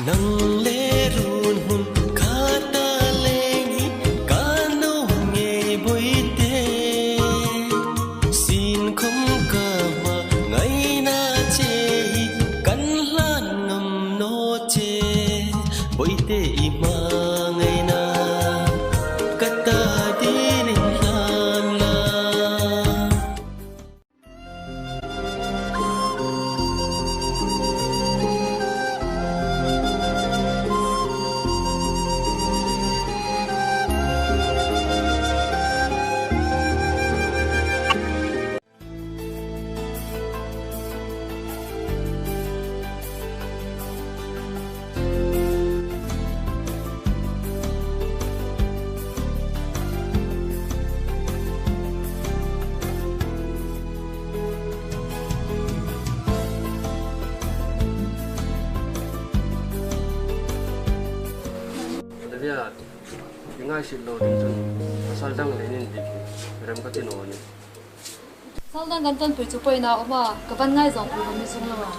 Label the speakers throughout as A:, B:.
A: nang le run hun khata lengi kano nge boite sin khom ka ma ngai na che kan hlan ngam no che boite I ma ngai na kata di rin hlan la
B: Dia ingai silo di chun saldang lenin di ram ka tino ni
C: saldang kan ton pui chu poi na oma ka ban ngai zong pu mi sung lawa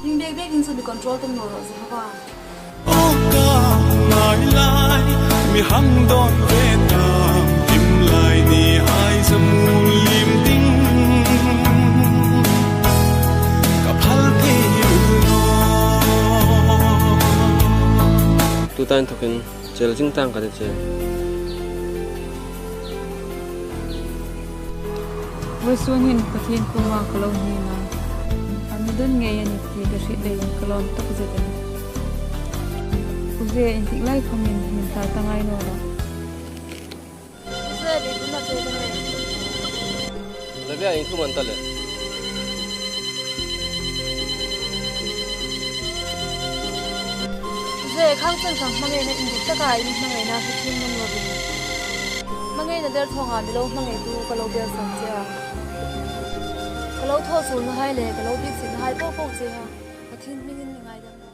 C: ring bek bek in su bi control ten no ro sa ba
A: o ka ngai lai mi hang don ve ta im lai ni hai zamul lim ding ka phal the no
B: tu tan thukin Chelzing tang ka che
D: Voi suangin pathin kuma kalon ni na amidon nge yani ti ka shi dei kalon tak zeta uze intik lai khomin min ta tangai no ra
C: se bi na che de
B: da bia in thu man ta le
C: se khang chen sang mangai na indik ta kai ni mangai na su thin mon ro bi mangai na der thonga mi lo mangai tu ka lo bel sang cha ka lo tho su na hai le ka lo bi sin hai po po che ha pathin mi ngin ngai da